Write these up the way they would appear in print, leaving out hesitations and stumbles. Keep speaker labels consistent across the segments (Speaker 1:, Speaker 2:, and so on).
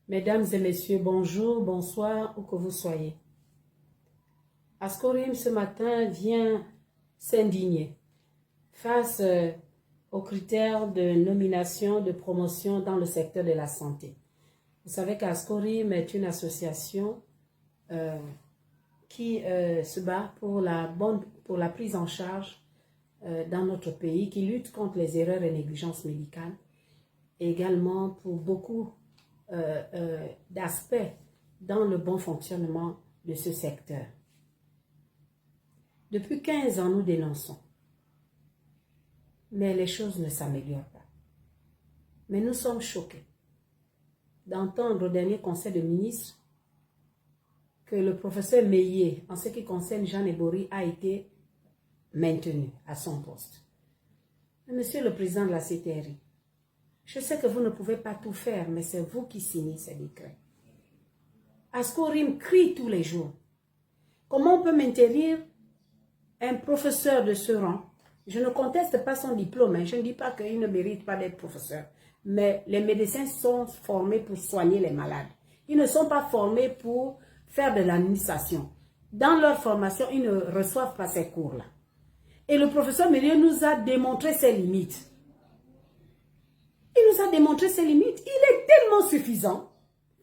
Speaker 1: Mesdames et messieurs, bonjour, bonsoir, où que vous soyez. Ascorim ce matin vient s'indigner face aux critères de nomination, de promotion dans le secteur de la santé. Vous savez qu'Ascorim est une association qui se bat pour la prise en charge dans notre pays, qui lutte contre les erreurs et négligences médicales, et également pour beaucoup d'aspects dans le bon fonctionnement de ce secteur. Depuis 15 ans, nous dénonçons, mais les choses ne s'améliorent pas. Mais nous sommes choqués d'entendre au dernier conseil de ministres que le professeur Meillet, en ce qui concerne Jean Ebori, a été maintenu à son poste. Monsieur le président de la CTRI, je sais que vous ne pouvez pas tout faire, mais c'est vous qui signez ces décrets. Ascorim crie tous les jours. Comment on peut maintenir un professeur de ce rang? Je ne conteste pas son diplôme, je ne dis pas qu'il ne mérite pas d'être professeur. Mais les médecins sont formés pour soigner les malades. Ils ne sont pas formés pour faire de l'administration. Dans leur formation, ils ne reçoivent pas ces cours-là. Et le professeur Meillet nous a démontré ses limites. Il nous a démontré ses limites. Il est tellement suffisant,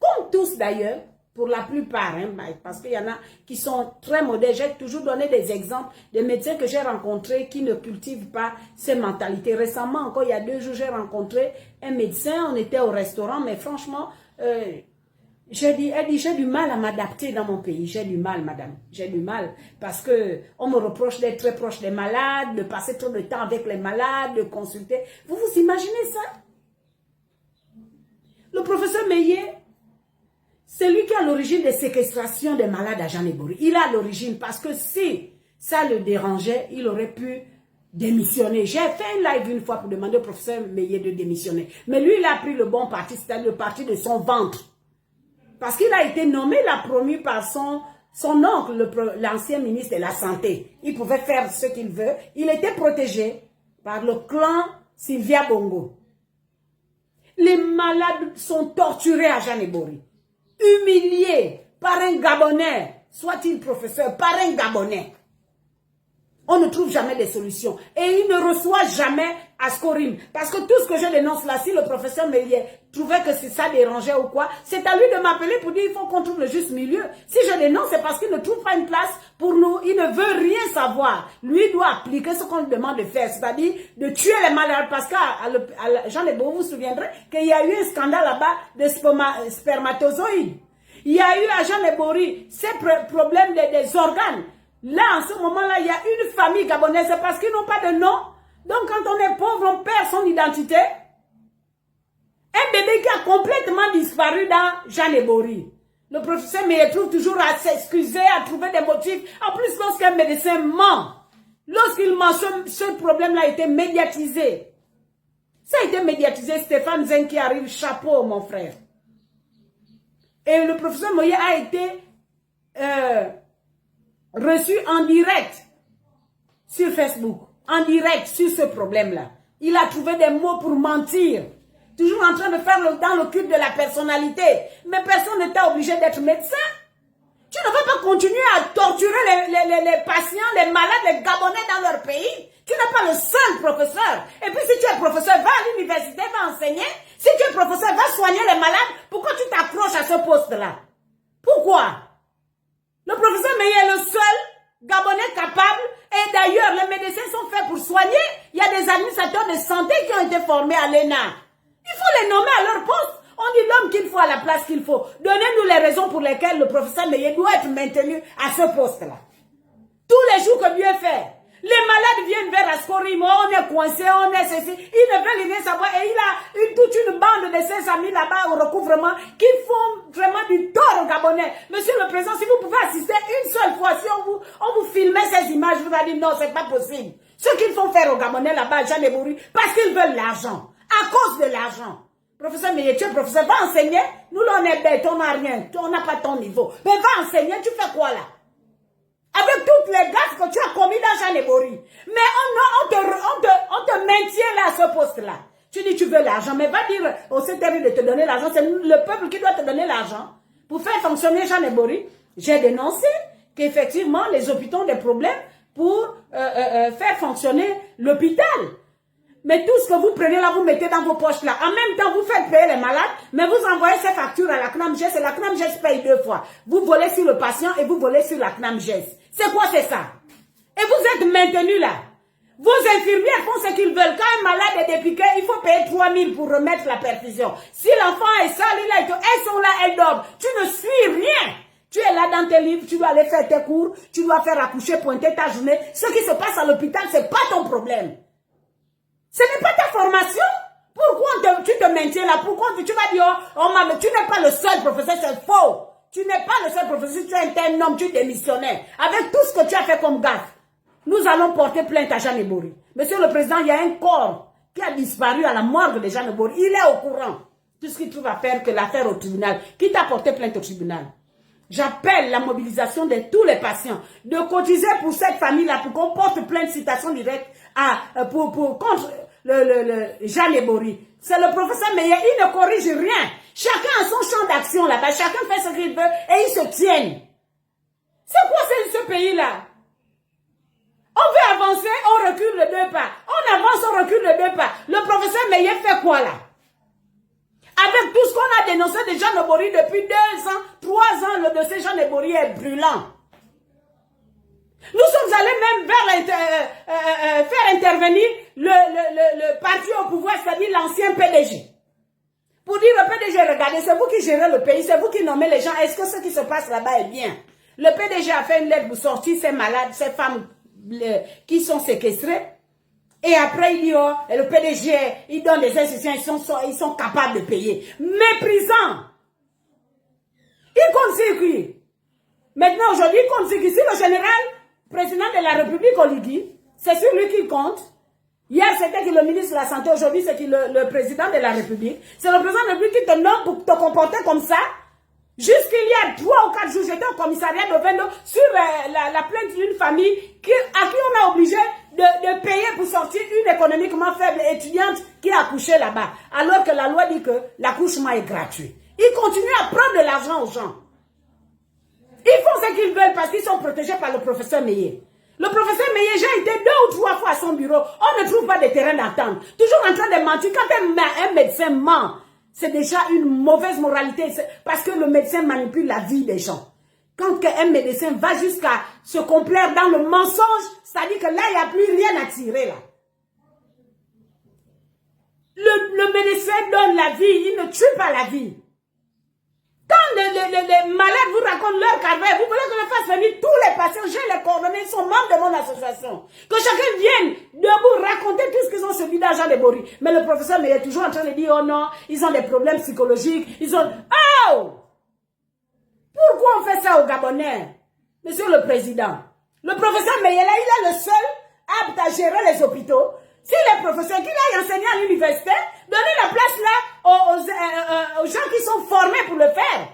Speaker 1: comme tous d'ailleurs, pour la plupart, parce qu'il y en a qui sont très modèles. J'ai toujours donné des exemples de médecins que j'ai rencontrés qui ne cultivent pas ces mentalités. Récemment, encore il y a 2 jours, j'ai rencontré un médecin, on était au restaurant, mais franchement, elle dit, j'ai du mal à m'adapter dans mon pays. J'ai du mal, madame. J'ai du mal parce qu'on me reproche d'être très proche des malades, de passer trop de temps avec les malades, de consulter. Vous vous imaginez ça? Le professeur Meillet, c'est lui qui a l'origine des séquestrations des malades à Jean Ebori. Il a l'origine parce que si ça le dérangeait, il aurait pu démissionner. J'ai fait un live une fois pour demander au professeur Meillet de démissionner. Mais lui, il a pris le bon parti, c'est-à-dire le parti de son ventre. Parce qu'il a été nommé, il a promu par son oncle, l'ancien ministre de la Santé. Il pouvait faire ce qu'il veut. Il était protégé par le clan Sylvia Bongo. Les malades sont torturés à Jean Ebori, humiliés par un Gabonais, soit-il professeur, par un Gabonais. On ne trouve jamais des solutions. Et il ne reçoit jamais Ascorim. Parce que tout ce que je dénonce là, si le professeur Meillet trouvait que ça dérangeait ou quoi, c'est à lui de m'appeler pour dire qu'il faut qu'on trouve le juste milieu. Si je dénonce, c'est parce qu'il ne trouve pas une place pour nous. Il ne veut rien savoir. Lui doit appliquer ce qu'on lui demande de faire, c'est-à-dire de tuer les malades. Parce qu'à Jean Ebori, vous vous souviendrez qu'il y a eu un scandale là-bas de spermatozoïdes. Il y a eu à Jean Ebori ces problèmes des organes. Là, en ce moment-là, il y a une famille gabonaise, c'est parce qu'ils n'ont pas de nom. Donc, quand on est pauvre, on perd son identité. Un bébé qui a complètement disparu dans Jean Ebori. Le professeur Meillet trouve toujours à s'excuser, à trouver des motifs. En plus, lorsqu'un médecin ment, lorsqu'il mentionne ce problème-là a été médiatisé. Ça a été médiatisé, Stéphane Zen qui arrive, chapeau, mon frère. Et le professeur Meillet a été reçu en direct sur Facebook, en direct sur ce problème-là. Il a trouvé des mots pour mentir, toujours en train de faire dans le culte de la personnalité. Mais personne n'était obligé d'être médecin. Tu ne vas pas continuer à torturer les patients, les malades, les Gabonais dans leur pays. Tu n'es pas le seul professeur. Et puis si tu es professeur, va à l'université, va enseigner. Si tu es professeur, va soigner les malades. Pourquoi tu t'accroches à ce poste-là? Pourquoi? Le professeur Meillet est le seul Gabonais capable. Et d'ailleurs, les médecins sont faits pour soigner. Il y a des administrateurs de santé qui ont été formés à l'ENA. Il faut les nommer à leur poste. On dit l'homme qu'il faut à la place qu'il faut. Donnez-nous les raisons pour lesquelles le professeur Meillet doit être maintenu à ce poste-là. Tous les jours que Dieu fait. Les malades viennent vers Ascorim, on est coincé, on est ceci. Ils ne veulent rien savoir. Et il a toute une bande de ses amis là-bas au recouvrement qui font vraiment du tort aux Gabonais. Monsieur le Président, si vous pouvez assister une seule fois, si on vous filmait ces images, vous allez dire non, c'est pas possible. Ce qu'ils font faire aux Gabonais là-bas à Jean Ebori, parce qu'ils veulent l'argent. À cause de l'argent. Professeur Meillet, tu es professeur, va enseigner. Nous là, on est bête, on n'a rien. On n'a pas ton niveau. Mais va enseigner, tu fais quoi là? Avec toutes les gaffes que tu as commis dans Jean Ebori. Mais on te maintient là à ce poste-là. Tu dis tu veux l'argent, mais va dire au CTV de te donner l'argent. C'est le peuple qui doit te donner l'argent. Pour faire fonctionner Jean Ebori, j'ai dénoncé qu'effectivement les hôpitaux ont des problèmes pour faire fonctionner l'hôpital. Mais tout ce que vous prenez là, vous mettez dans vos poches là. En même temps, vous faites payer les malades, mais vous envoyez ces factures à la CNAMGES et la CNAMGES paye 2 fois. Vous volez sur le patient et vous volez sur la CNAMGES. C'est quoi c'est ça? Et vous êtes maintenus là. Vos infirmières font ce qu'ils veulent. Quand un malade est dépiqué, il faut payer 3 000 pour remettre la perfusion. Si l'enfant est sale, elles sont là, elles dorment. Tu ne suis rien. Tu es là dans tes livres, tu dois aller faire tes cours, tu dois faire accoucher, pointer ta journée. Ce qui se passe à l'hôpital, ce n'est pas ton problème. Ce n'est pas ta formation. Pourquoi tu te maintiens là? Pourquoi tu vas dire, oh maman, tu n'es pas le seul professeur, c'est faux. Tu n'es pas le seul professeur, tu es un homme, tu démissionnais. Avec tout ce que tu as fait comme gaffe, nous allons porter plainte à Jean Ebori. Monsieur le Président, il y a un corps qui a disparu à la morgue de Jean Ebori. Il est au courant. Tout ce qu'il trouve à faire que l'affaire au tribunal. Qui t'a porté plainte au tribunal? J'appelle la mobilisation de tous les patients de cotiser pour cette famille-là pour qu'on porte plainte citation directe contre le Jean Ebori. C'est le professeur Meyer, il ne corrige rien. Chacun a son champ d'action là-bas, chacun fait ce qu'il veut et ils se tiennent. C'est quoi ce pays-là? On veut avancer, on recule de 2 pas. On avance, on recule de 2 pas. Le professeur Meyer fait quoi là? Avec tout ce qu'on a dénoncé de Jean Ebori depuis 2 ans, 3 ans, le dossier Jean Ebori est brûlant. Nous sommes allés même faire intervenir le parti au pouvoir, c'est-à-dire l'ancien PDG. Pour dire au PDG, regardez, c'est vous qui gérez le pays, c'est vous qui nommez les gens. Est-ce que ce qui se passe là-bas est bien? Le PDG a fait une lettre pour sortir ces malades, ces femmes qui sont séquestrées. Et après, il dit, oh, le PDG, il donne des instructions, ils sont capables de payer. Méprisant. Il compte sur qui? Maintenant, aujourd'hui, il compte sur qui? Si le général, président de la République, Oligui, c'est sur lui qu'il compte. Hier, c'était le ministre de la Santé, aujourd'hui, c'est le président de la République. C'est le président de la République qui te nomme pour te comporter comme ça. Jusqu'il y a 3 ou 4 jours, j'étais au commissariat de Vendo sur la plainte d'une famille à qui on a obligé de payer pour sortir une économiquement faible étudiante qui a accouché là-bas. Alors que la loi dit que l'accouchement est gratuit. Ils continuent à prendre de l'argent aux gens. Ils font ce qu'ils veulent parce qu'ils sont protégés par le professeur Meyer. Le professeur Meyer, j'ai été 2 ou 3 fois à son bureau. On ne trouve pas de terrain d'attente. Toujours en train de mentir. Quand un médecin ment, c'est déjà une mauvaise moralité. Parce que le médecin manipule la vie des gens. Quand un médecin va jusqu'à se complaire dans le mensonge, c'est-à-dire que là, il n'y a plus rien à tirer. Là. Le médecin donne la vie, il ne tue pas la vie. Quand les malades vous racontent leur calvaire, vous voulez que je fasse venir tous les patients, j'ai les coordonnées, ils sont membres de mon association. Que chacun vienne debout raconter tout ce qu'ils ont subi dans Jean Ebori. Mais le professeur mais il est toujours en train de dire, oh non, ils ont des problèmes psychologiques, ils ont... Oh! Pourquoi on fait ça aux Gabonais? Monsieur le Président, le professeur Meyela, il est le seul apte à gérer les hôpitaux. Si les professeurs qui aillent enseigner à l'université, donnez la place là aux gens qui sont formés pour le faire.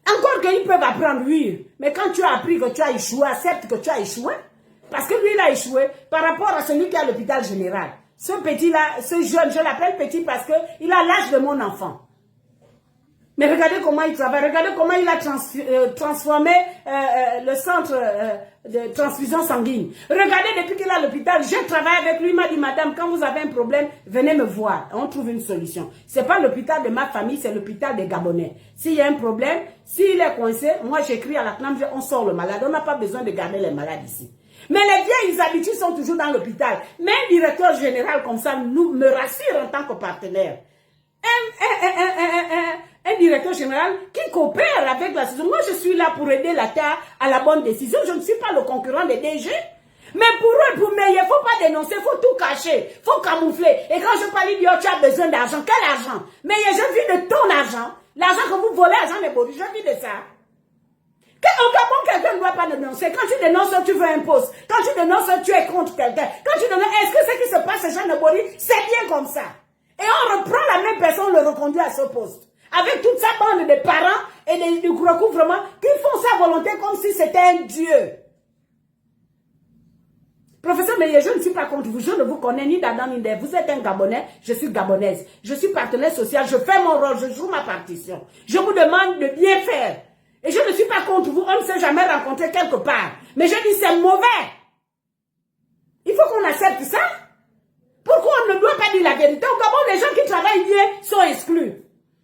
Speaker 1: Encore qu'ils peuvent apprendre, oui. Mais quand tu as appris que tu as échoué, accepte que tu as échoué. Parce que lui, il a échoué par rapport à celui qui est à l'hôpital général. Ce petit-là, ce jeune, je l'appelle petit parce qu'il a l'âge de mon enfant. Mais regardez comment il travaille, regardez comment il a transformé le centre de transfusion sanguine. Regardez depuis qu'il est à l'hôpital, j'ai travaillé avec lui, il m'a dit, madame, quand vous avez un problème, venez me voir, on trouve une solution. Ce n'est pas l'hôpital de ma famille, c'est l'hôpital des Gabonais. S'il y a un problème, s'il est coincé, moi j'écris à la CNAM, on sort le malade, on n'a pas besoin de garder les malades ici. Mais les vieilles habitudes sont toujours dans l'hôpital. Mais un directeur général comme ça me rassure en tant que partenaire. Un directeur général qui coopère avec la société. Moi, je suis là pour aider la terre à la bonne décision. Je ne suis pas le concurrent des DG. Mais pour eux, pour moi, il ne faut pas dénoncer, il faut tout cacher, il faut camoufler. Et quand je parle, il dit, oh, tu as besoin d'argent. Quel argent? Mais je vis de ton argent. L'argent que vous volez à Jean Ebori, je vis de ça. Au Gabon, quelqu'un ne doit pas dénoncer. Quand tu dénonces, tu veux un poste. Quand tu dénonces, tu es contre quelqu'un. Quand tu dénonces, est-ce que ce qui se passe à Jean Ebori, c'est bien comme ça? Et on reprend la même personne, on le reconduit à ce poste. Avec toute sa bande de parents et de recouvrement qui font sa volonté comme si c'était un dieu. Professeur Meyer, je ne suis pas contre vous, je ne vous connais ni d'Adam ni d'Ève. Vous êtes un Gabonais, je suis gabonaise. Je suis partenaire social, je fais mon rôle, je joue ma partition. Je vous demande de bien faire. Et je ne suis pas contre vous, on ne s'est jamais rencontré quelque part. Mais je dis c'est mauvais. Il faut qu'on accepte ça. Pourquoi on ne doit pas dire la vérité? Au Gabon, les gens qui travaillent bien sont exclus.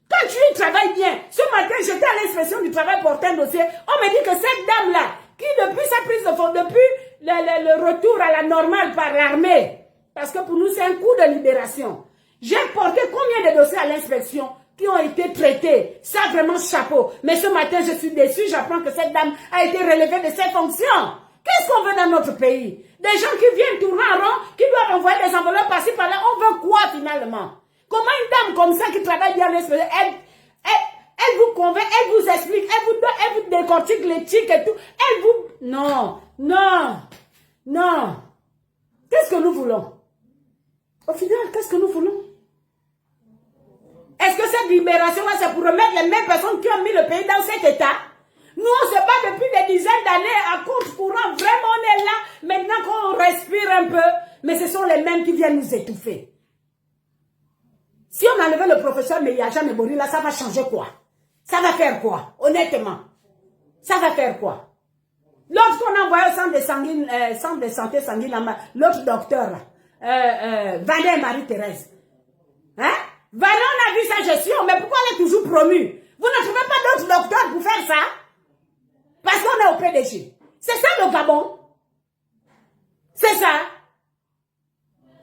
Speaker 1: Quand tu travailles bien, ce matin, j'étais à l'inspection du travail porter un dossier. On me dit que cette dame-là, qui depuis sa prise de fonds, depuis le retour à la normale par l'armée, parce que pour nous, c'est un coup de libération. J'ai porté combien de dossiers à l'inspection qui ont été traités? Ça, vraiment, chapeau. Mais ce matin, je suis déçue, j'apprends que cette dame a été relevée de ses fonctions. Qu'est-ce qu'on veut dans notre pays? Des gens qui viennent tourner en rond, qui doivent envoyer des enveloppes par-ci par-là. On veut quoi finalement? Comment une dame comme ça qui travaille bien elle vous convainc, elle vous explique, elle vous décortique l'éthique et tout. Elle vous... Non, non, non. Qu'est-ce que nous voulons? Au final, qu'est-ce que nous voulons? Est-ce que cette libération-là, c'est pour remettre les mêmes personnes qui ont mis le pays dans cet état? Nous, on se bat depuis des dizaines d'années à contre-courant. Vraiment, on est là. Maintenant qu'on respire un peu, mais ce sont les mêmes qui viennent nous étouffer. Si on enlevait le professeur Meyajan et Bori, là, ça va changer quoi? Ça va faire quoi? Honnêtement. Ça va faire quoi? L'autre qu'on a envoyé au centre de santé sanguine, l'autre docteur, Vanet Marie-Thérèse. Hein? Vanet, on a vu sa gestion, mais pourquoi elle est toujours promue? Vous ne trouvez pas d'autres docteurs pour faire ça? Parce qu'on est au PDG. C'est ça le Gabon. C'est ça.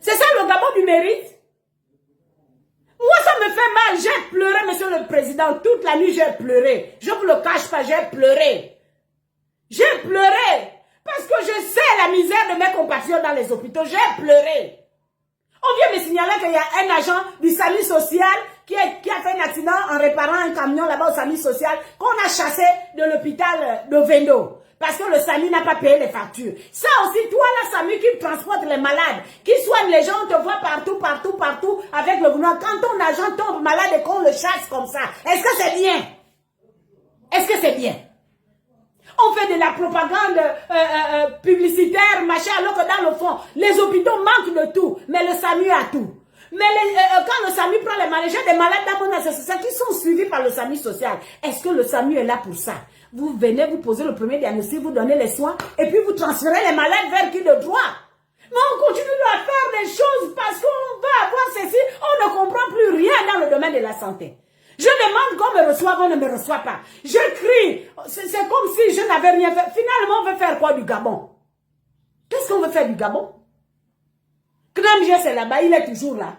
Speaker 1: C'est ça le Gabon du mérite. Moi, ça me fait mal. J'ai pleuré, monsieur le président. Toute la nuit, j'ai pleuré. Je ne vous le cache pas, j'ai pleuré. J'ai pleuré. Parce que je sais la misère de mes compatriotes dans les hôpitaux. J'ai pleuré. On vient me signaler qu'il y a un agent du SAMU social qui a fait un accident en réparant un camion là-bas au SAMU social qu'on a chassé de l'hôpital de Vendo. Parce que le SAMU n'a pas payé les factures. Ça aussi, toi, la SAMU qui transporte les malades, qui soigne les gens, on te voit partout, avec le gouvernement. Quand ton agent tombe malade et qu'on le chasse comme ça, est-ce que c'est bien? Est-ce que c'est bien? On fait de la propagande publicitaire, machin, alors que dans le fond, les hôpitaux manquent de tout, mais le SAMU a tout. Mais quand le SAMU prend les malades, j'ai des malades dans mon association qui sont suivis par le SAMU social. Est-ce que le SAMU est là pour ça? Vous venez, vous posez le premier diagnostic, vous donnez les soins, et puis vous transférez les malades vers qui de droit? Mais on continue à faire des choses parce qu'on va avoir ceci, on ne comprend plus rien dans le domaine de la santé. Je demande qu'on me reçoive, on ne me reçoit pas. Je crie, c'est comme si je n'avais rien fait. Finalement, on veut faire quoi du Gabon? Qu'est-ce qu'on veut faire du Gabon? Knamje, c'est là-bas, il est toujours là.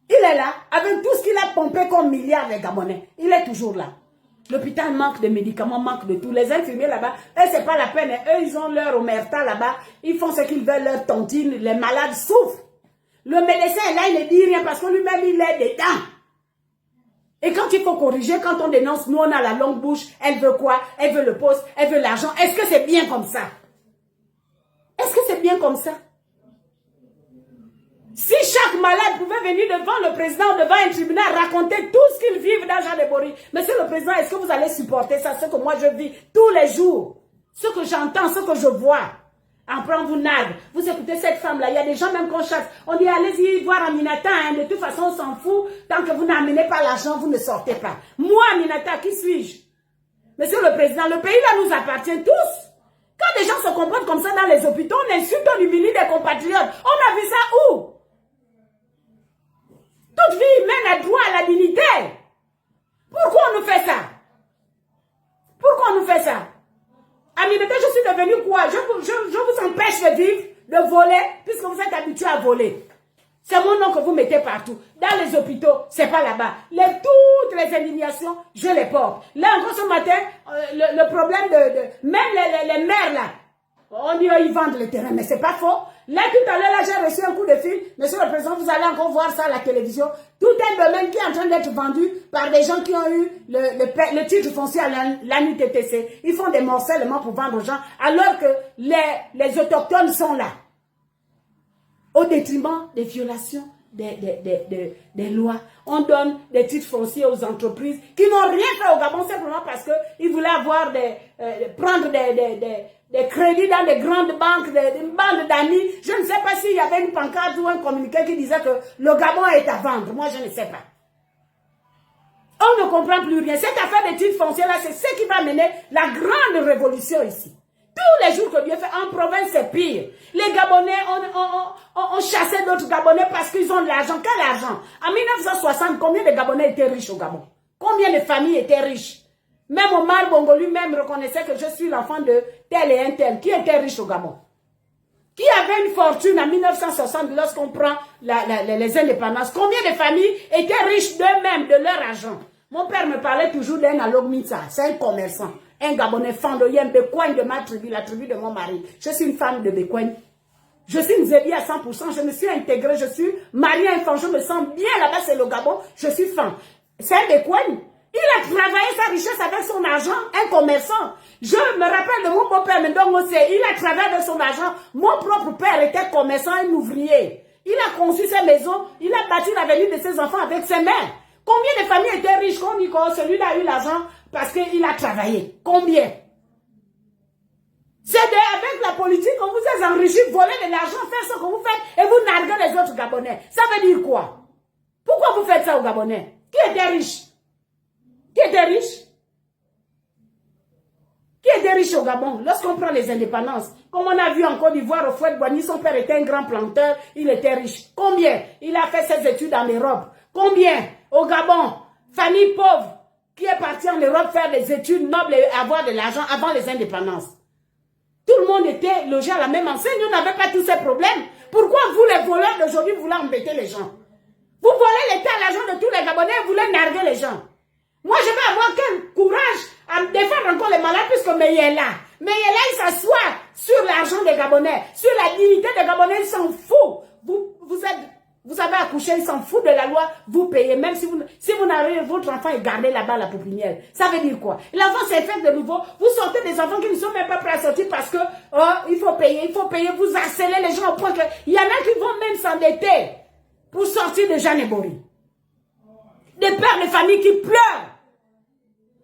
Speaker 1: Il est là, avec tout ce qu'il a pompé comme milliards de Gabonais. Il est toujours là. L'hôpital manque de médicaments, manque de tout. Les infirmiers là-bas, eux, c'est pas la peine. Eux, ils ont leur omerta là-bas. Ils font ce qu'ils veulent, leur tontine. Les malades souffrent. Le médecin est là, il ne dit rien parce que lui-même, il est dedans. Et quand il faut corriger, quand on dénonce, nous, on a la longue bouche. Elle veut quoi? Elle veut le poste, elle veut l'argent. Est-ce que c'est bien comme ça? Est-ce que c'est bien comme ça? Si chaque malade pouvait venir devant le président, devant un tribunal, raconter tout ce qu'ils vivent dans Jean de Bory, monsieur le président, est-ce que vous allez supporter ça, ce que moi je vis tous les jours, ce que j'entends, ce que je vois? Après, on vous nargue, vous écoutez cette femme-là, il y a des gens même qu'on chasse, on dit allez-y voir Aminata, hein, de toute façon on s'en fout, tant que vous n'amenez pas l'argent, vous ne sortez pas. Moi, Aminata, qui suis-je? Monsieur le président, le pays là nous appartient tous. Quand des gens se comportent comme ça dans les hôpitaux, on insulte, on humilie des compatriotes. On a vu ça où? Toute vie humaine a droit à la dignité. Pourquoi on nous fait ça? Pourquoi on nous fait ça? Aminata, je suis devenue quoi? Je vous empêche de vivre, de voler, puisque vous êtes habitués à voler. C'est mon nom que vous mettez partout. Dans les hôpitaux, c'est pas là-bas. Toutes les indignations, je les porte. Là encore ce matin, le problème même les maires là, on dit ils vendent le terrain, mais c'est pas faux. Là tout à l'heure, là j'ai reçu un coup de fil. Monsieur le président, vous allez encore voir ça à la télévision. Tout un domaine qui est en train d'être vendu par des gens qui ont eu le titre foncier à l'ANUTTC. Ils font des morcellement pour vendre aux gens, alors que les autochtones sont là. Au détriment des violations des lois. On donne des titres fonciers aux entreprises qui n'ont rien fait au Gabon simplement parce qu'ils voulaient avoir prendre des crédits dans des grandes banques, des bandes d'amis. Je ne sais pas s'il y avait une pancarte ou un communiqué qui disait que le Gabon est à vendre. Moi, je ne sais pas. On ne comprend plus rien. Cette affaire des titres fonciers là, c'est ce qui va mener la grande révolution ici. Tous les jours que Dieu fait, en province, c'est pire. Les Gabonais ont chassé d'autres Gabonais parce qu'ils ont de l'argent. Quel argent? En 1960, combien de Gabonais étaient riches au Gabon? Combien de familles étaient riches? Même Omar Bongo lui-même reconnaissait que je suis l'enfant de tel et un tel. Qui était riche au Gabon? Qui avait une fortune en 1960 lorsqu'on prend les indépendances? Combien de familles étaient riches d'eux-mêmes, de leur argent? Mon père me parlait toujours d'un Alogmitsa, c'est un commerçant. Un Gabonais Fandoyen, Bekoin de ma tribu, la tribu de mon mari. Je suis une femme de Bekoin. Je suis une Zélie à 100%. Je me suis intégrée, je suis mariée à un fan. Je me sens bien là-bas, c'est le Gabon. Je suis femme. C'est un Bekoin. Il a travaillé sa richesse avec son argent, un commerçant. Je me rappelle de mon beau-père, il a travaillé avec son argent. Mon propre père était commerçant, un ouvrier. Il a conçu ses maisons, il a bâti l'avenir de ses enfants avec ses mains. Combien de familles étaient riches? Qu'on dit que celui-là a eu l'argent parce qu'il a travaillé. Combien? C'est avec la politique qu'on vous a enrichi, voler de l'argent, faire ce que vous faites et vous narguez les autres Gabonais. Ça veut dire quoi? Pourquoi vous faites ça aux Gabonais? Qui était riche? Qui était riche? Qui était riche au Gabon? Lorsqu'on prend les indépendances, comme on a vu en Côte d'Ivoire, au Fouet-Boigny, son père était un grand planteur, il était riche. Combien? Il a fait ses études en Europe. Combien? Au Gabon, famille pauvre, qui est partie en Europe faire des études nobles et avoir de l'argent avant les indépendances. Tout le monde était logé à la même enseigne, nous n'avions pas tous ces problèmes. Pourquoi vous, les voleurs d'aujourd'hui, vous voulez embêter les gens? Vous volez l'État, l'argent de tous les Gabonais, vous voulez narguer les gens. Moi, je vais avoir quel courage à me défendre encore les malades puisque Meyela. Meyela, il s'assoit sur l'argent des Gabonais, sur la dignité des Gabonais, il s'en fout. Vous avez accouché, il s'en fout de la loi, vous payez. Même si vous n'avez votre enfant est gardé là-bas à la pouponnière. Ça veut dire quoi? L'enfant s'est fait de nouveau. Vous sortez des enfants qui ne sont même pas prêts à sortir parce que il faut payer. Vous harcelez les gens au point qu'il y en a qui vont même s'endetter pour sortir de Jeanne Ebori. Des pères de famille qui pleurent,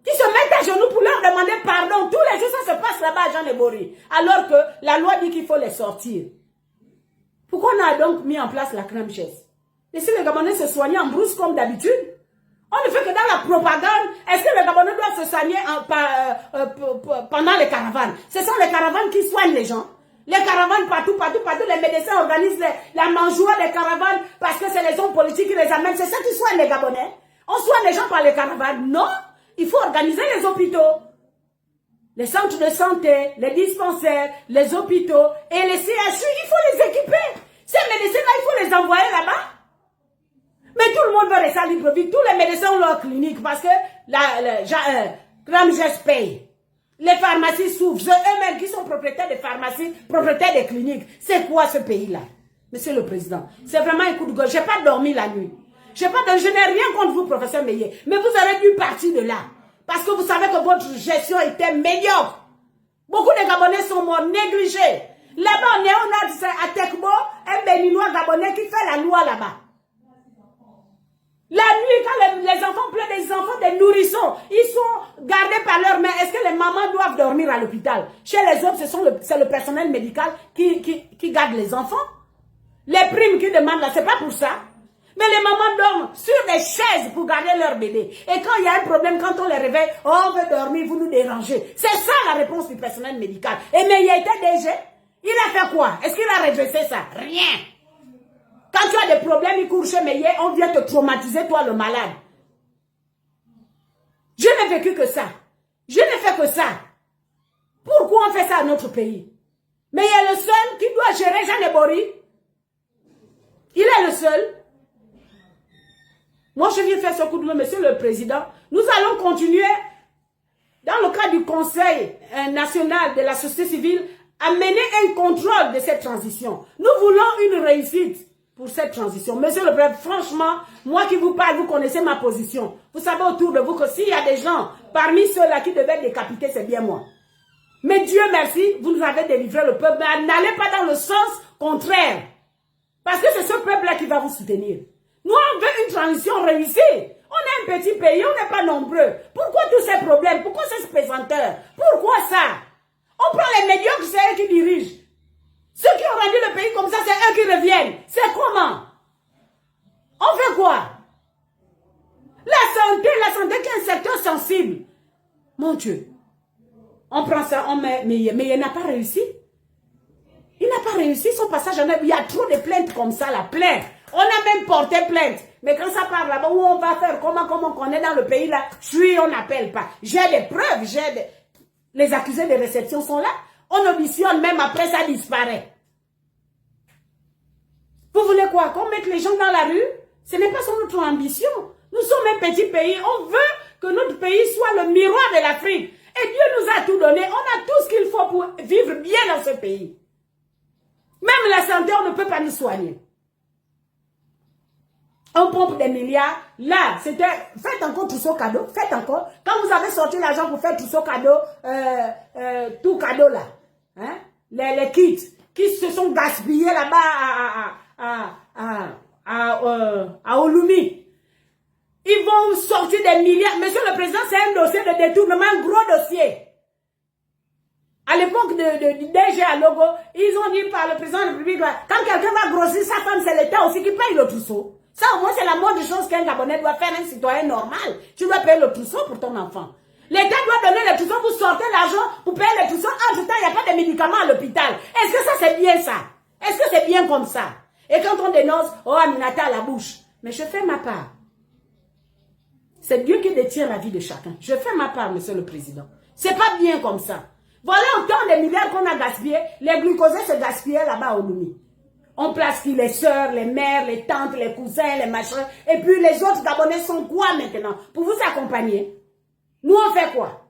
Speaker 1: qui se mettent à genoux pour leur demander pardon. Tous les jours, ça se passe là-bas à Jeanne Ebori. Alors que la loi dit qu'il faut les sortir. Pourquoi on a donc mis en place la crème chaise? Laissez les Gabonais se soigner en brousse comme d'habitude. On ne fait que dans la propagande. Est-ce que les Gabonais doivent se soigner pendant les caravanes? Ce sont les caravanes qui soignent les gens. Les caravanes partout, les médecins organisent la mangeoire des caravanes parce que c'est les hommes politiques qui les amènent. C'est ça qui soigne les Gabonais. On soigne les gens par les caravanes. Non, il faut organiser les hôpitaux. Les centres de santé, les dispensaires, les hôpitaux et les CHU, il faut les équiper. Ces médecins-là, il faut les envoyer là-bas. Mais tout le monde veut rester à Libreville. Tous les médecins ont leur clinique parce que Gramges paye. Les pharmacies souffrent. Eux-mêmes qui sont propriétaires des pharmacies, propriétaires des cliniques. C'est quoi ce pays-là? Monsieur le Président, c'est vraiment un coup de gueule. Je n'ai pas dormi la nuit. Je n'ai rien contre vous, professeur Meillet. Mais vous aurez dû partir de là. Parce que vous savez que votre gestion était médiocre. Beaucoup de Gabonais sont morts, négligés. Là-bas, on a à Tekbo, un béninois gabonais qui fait la loi là-bas. La nuit, quand les enfants pleurent, des enfants, des nourrissons, ils sont gardés par leurs mains. Est-ce que les mamans doivent dormir à l'hôpital? Chez les autres, c'est le personnel médical qui garde les enfants. Les primes qu'ils demandent là, c'est pas pour ça. Mais les mamans dorment sur des chaises pour garder leur bébé. Et quand il y a un problème, quand on les réveille, on veut dormir, vous nous dérangez. C'est ça la réponse du personnel médical. Et mais il a été DG. Il a fait quoi? Est-ce qu'il a redressé ça? Rien. Quand tu as des problèmes, il court chez Meillet, on vient te traumatiser, toi le malade. Je n'ai vécu que ça. Je n'ai fait que ça. Pourquoi on fait ça à notre pays? Mais il y a le seul qui doit gérer Jeanne Ebori. Il est le seul. Moi, je viens faire ce coup de main, monsieur le Président. Nous allons continuer, dans le cadre du Conseil national de la société civile, à mener un contrôle de cette transition. Nous voulons une réussite pour cette transition. Monsieur le Président, franchement, moi qui vous parle, vous connaissez ma position. Vous savez autour de vous que s'il y a des gens parmi ceux-là qui devaient être décapités, c'est bien moi. Mais Dieu merci, vous nous avez délivré le peuple. Mais n'allez pas dans le sens contraire. Parce que c'est ce peuple-là qui va vous soutenir. Nous, on veut une transition réussie. On est un petit pays, on n'est pas nombreux. Pourquoi tous ces problèmes? Pourquoi ces pesanteurs? Pourquoi ça? On prend les médiocres, c'est eux qui dirigent. Ceux qui ont rendu le pays comme ça, c'est eux qui reviennent. C'est comment? On fait quoi? La santé qui est un secteur sensible. Mon Dieu. On prend ça, on met, mais il n'a pas réussi. Il n'a pas réussi son passage en œuvre. Il y a trop de plaintes comme ça, la plainte. On a même porté plainte. Mais quand ça part là-bas, où on va faire, comment on est dans le pays là, on n'appelle pas. J'ai des preuves, les accusés de réception sont là. On auditionne, même après ça disparaît. Vous voulez quoi? Qu'on mette les gens dans la rue? Ce n'est pas notre ambition. Nous sommes un petit pays. On veut que notre pays soit le miroir de l'Afrique. Et Dieu nous a tout donné. On a tout ce qu'il faut pour vivre bien dans ce pays. Même la santé, on ne peut pas nous soigner. On pompe des milliards. Là, c'était... Faites encore trousseau cadeau. Faites encore. Quand vous avez sorti l'argent pour faire trousseau cadeau, tout cadeau là. Hein? Les kits qui se sont gaspillés là-bas à Olumi. Ils vont sortir des milliards. Monsieur le Président, c'est un dossier de détournement, un gros dossier. À l'époque du DG à Logo, ils ont dit par le Président de la République, quand quelqu'un va grossir sa femme, c'est l'État aussi qui paye le trousseau. Ça, au moins, c'est la moindre chose qu'un Gabonais doit faire, un citoyen normal. Tu dois payer le trousseau pour ton enfant. L'État doit donner le trousseau pour sortir l'argent, pour payer le trousseau. Entre-temps, il n'y a pas de médicaments à l'hôpital. Est-ce que ça, c'est bien ça? Est-ce que c'est bien comme ça? Et quand on dénonce, oh, Aminata à la bouche. Mais je fais ma part. C'est Dieu qui détient la vie de chacun. Je fais ma part, Monsieur le Président. C'est pas bien comme ça. Voilà autant de milliards qu'on a gaspillés. Les glucosés se gaspillaient là-bas au Lumi. On place qui les sœurs, les mères, les tantes, les cousins, les machins. Et puis les autres Gabonais sont quoi maintenant? Pour vous accompagner. Nous, on fait quoi?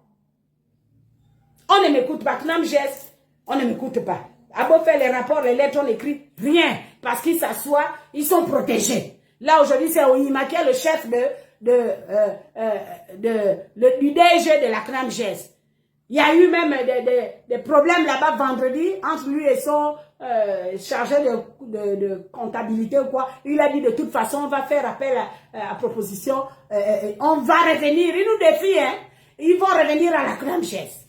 Speaker 1: On ne m'écoute pas. Knam geste, on ne m'écoute pas. À beau faire les rapports, les lettres, on écrit rien. Parce qu'ils s'assoient, ils sont protégés. Là, aujourd'hui, c'est Oyima qui est le chef du DG de la Knam geste. Il y a eu même des problèmes là-bas vendredi entre lui et son chargé de comptabilité ou quoi. Il a dit de toute façon, on va faire appel à proposition. On va revenir. Il nous défie, hein. Ils vont revenir à la Knam geste.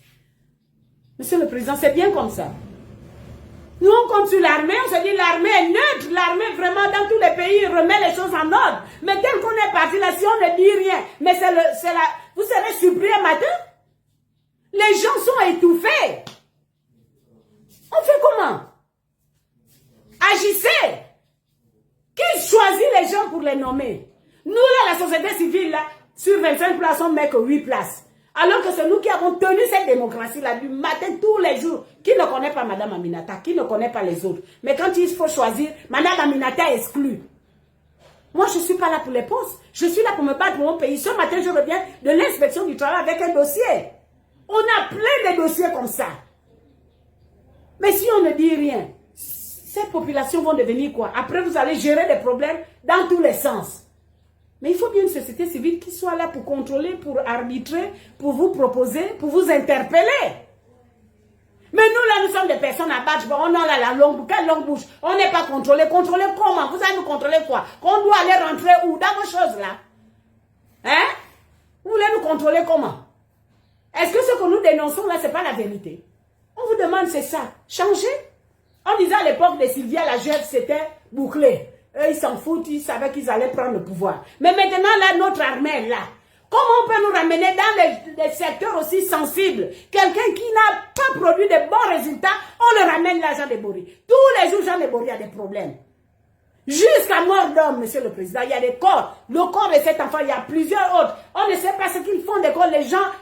Speaker 1: Monsieur le Président, c'est bien comme ça. Nous, on compte sur l'armée, on se dit l'armée est neutre, l'armée vraiment dans tous les pays remet les choses en ordre. Mais tel qu'on est parti là, si on ne dit rien, mais vous serez surpris un matin. Les gens sont étouffés. On fait comment? Agissez. Qui choisit les gens pour les nommer? Nous, là, la société civile, là, sur 25 places, on ne met que 8 places. Alors que c'est nous qui avons tenu cette démocratie-là du matin tous les jours. Qui ne connaît pas Madame Aminata? Qui ne connaît pas les autres? Mais quand il faut choisir, Madame Aminata est exclue. Moi, je ne suis pas là pour les postes. Je suis là pour me battre pour mon pays. Ce matin, je reviens de l'inspection du travail avec un dossier. On a plein de dossiers comme ça. Mais si on ne dit rien, ces populations vont devenir quoi? Après, vous allez gérer des problèmes dans tous les sens. Mais il faut bien une société civile qui soit là pour contrôler, pour arbitrer, pour vous proposer, pour vous interpeller. Mais nous, là, nous sommes des personnes à battre. On a la longue bouche. Quelle longue bouche? On n'est pas contrôlé. Contrôler comment? Vous allez nous contrôler quoi? Qu'on doit aller rentrer où? Dans vos choses, là. Hein? Vous voulez nous contrôler comment? Est-ce que ce que nous dénonçons, là, ce n'est pas la vérité? On vous demande, c'est ça. Changer. On disait à l'époque de Sylvia, la jeune, c'était bouclé. Eux, ils s'en foutent, ils savaient qu'ils allaient prendre le pouvoir. Mais maintenant, là, notre armée est là. Comment on peut nous ramener dans des secteurs aussi sensibles? Quelqu'un qui n'a pas produit de bons résultats, on le ramène là, Jean Debory. Tous les jours, Jean Debory a des problèmes. Jusqu'à mort d'homme, Monsieur le Président, il y a des corps. Le corps de cet enfant, il y a plusieurs autres. On ne sait pas ce qu'ils font des corps.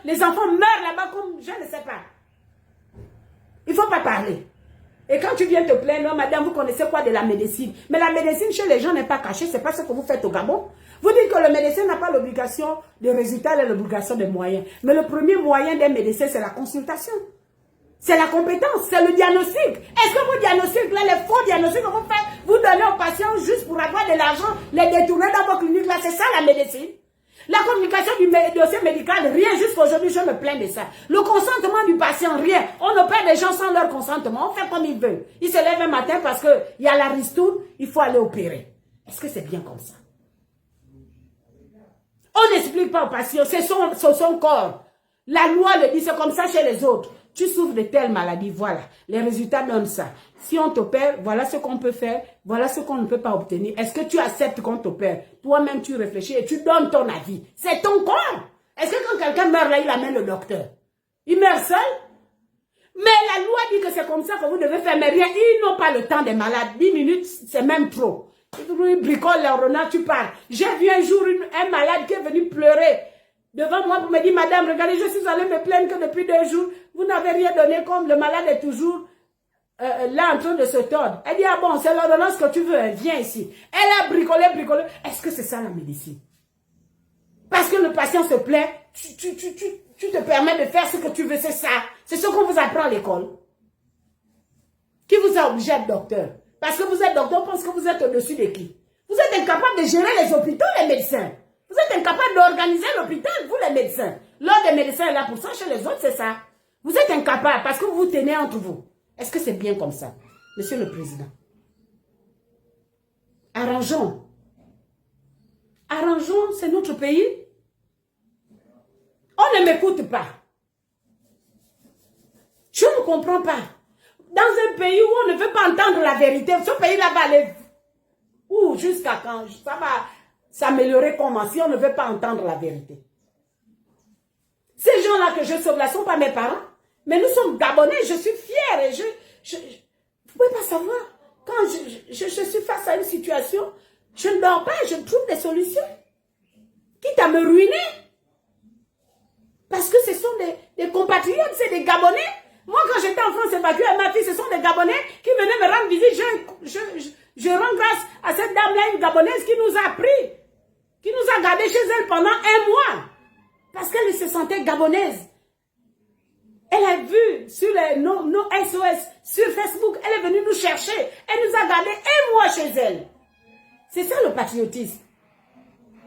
Speaker 1: Les enfants meurent là-bas comme je ne sais pas. Il ne faut pas parler. Et quand tu viens te plaindre, madame, vous connaissez quoi de la médecine? Mais la médecine chez les gens n'est pas cachée, c'est pas ce que vous faites au Gabon. Vous dites que le médecin n'a pas l'obligation de résultat, il a l'obligation de moyens. Mais le premier moyen d'un médecin, c'est la consultation. C'est la compétence, c'est le diagnostic. Est-ce que vos diagnostics, là, les faux diagnostics que vous faites, vous donnez aux patients juste pour avoir de l'argent, les détourner dans vos cliniques, là, c'est ça la médecine? La communication du dossier médical, rien, jusqu'à aujourd'hui, je me plains de ça. Le consentement du patient, rien. On opère des gens sans leur consentement, on fait comme ils veulent. Ils se lèvent un matin parce qu'il y a la ristourne, il faut aller opérer. Est-ce que c'est bien comme ça? On n'explique pas au patient, c'est son corps. La loi le dit, c'est comme ça chez les autres. Tu souffres de telle maladie, voilà. Les résultats donnent ça. Si on t'opère, voilà ce qu'on peut faire, voilà ce qu'on ne peut pas obtenir. Est-ce que tu acceptes qu'on t'opère? Toi-même, tu réfléchis et tu donnes ton avis. C'est ton corps. Est-ce que quand quelqu'un meurt là, il amène le docteur? Il meurt seul? Mais la loi dit que c'est comme ça que vous devez faire, mais rien. Ils n'ont pas le temps des malades. 10 minutes, c'est même trop. Ils bricolent l'ordonnance, tu parles. J'ai vu un jour un malade qui est venu pleurer devant moi pour me dire, madame, regardez, je suis allée me plaindre que depuis 2 jours, vous n'avez rien donné comme le malade est toujours là en train de se tordre. Elle dit, ah bon, c'est l'ordonnance que tu veux, viens ici. Elle a bricolé. Est-ce que c'est ça la médecine? Parce que le patient se plaint, tu te permets de faire ce que tu veux, c'est ça. C'est ce qu'on vous apprend à l'école. Qui vous a obligé d'être docteur? Parce que vous êtes docteur, on pense que vous êtes au-dessus de qui? Vous êtes incapable de gérer les hôpitaux, les médecins. Vous êtes incapable d'organiser l'hôpital, vous les médecins. L'ordre des médecins est là pour ça, chez les autres, c'est ça. Vous êtes incapable parce que vous vous tenez entre vous. Est-ce que c'est bien comme ça, Monsieur le Président? Arrangeons. Arrangeons, c'est notre pays. On ne m'écoute pas. Je ne comprends pas. Dans un pays où on ne veut pas entendre la vérité, ce pays-là va aller où, jusqu'à quand? Ça va s'améliorer comment si on ne veut pas entendre la vérité? Ces gens-là que je sauve là ne sont pas mes parents, mais nous sommes Gabonais, je suis fière et vous ne pouvez pas savoir. Quand je suis face à une situation, je ne dors pas, je trouve des solutions. Quitte à me ruiner. Parce que ce sont des compatriotes, c'est des Gabonais. Moi, quand j'étais en France évacuée à ma fille, ce sont des Gabonais qui venaient me rendre visite. Je rends grâce à cette dame-là, une Gabonaise qui nous a pris, qui nous a gardés chez elle pendant 1 mois. Parce qu'elle se sentait gabonaise. Elle a vu sur nos SOS, sur Facebook, elle est venue nous chercher. Elle nous a gardés 1 mois chez elle. C'est ça le patriotisme.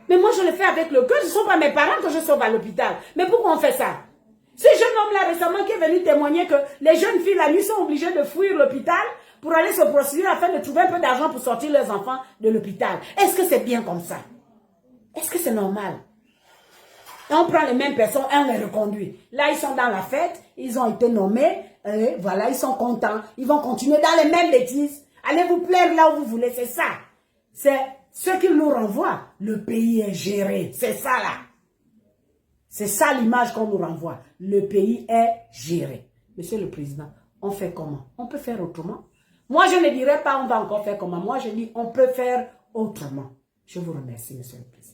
Speaker 1: Mais moi, je le fais avec le cœur. Ce ne sont pas mes parents que je sauve à l'hôpital. Mais pourquoi on fait ça? Ce jeune homme-là récemment qui est venu témoigner que les jeunes filles la nuit sont obligées de fuir l'hôpital pour aller se prostituer afin de trouver un peu d'argent pour sortir leurs enfants de l'hôpital. Est-ce que c'est bien comme ça? Est-ce que c'est normal? Et on prend les mêmes personnes, on les reconduit. Là, ils sont dans la fête, ils ont été nommés, voilà, ils sont contents. Ils vont continuer dans les mêmes bêtises. Allez vous plaire là où vous voulez, c'est ça. C'est ce qu'ils nous renvoient. Le pays est géré, c'est ça là. C'est ça l'image qu'on nous renvoie. Le pays est géré. Monsieur le Président, on fait comment? On peut faire autrement? Moi, je ne dirais pas on va encore faire comment. Moi, je dis on peut faire autrement. Je vous remercie, Monsieur le Président.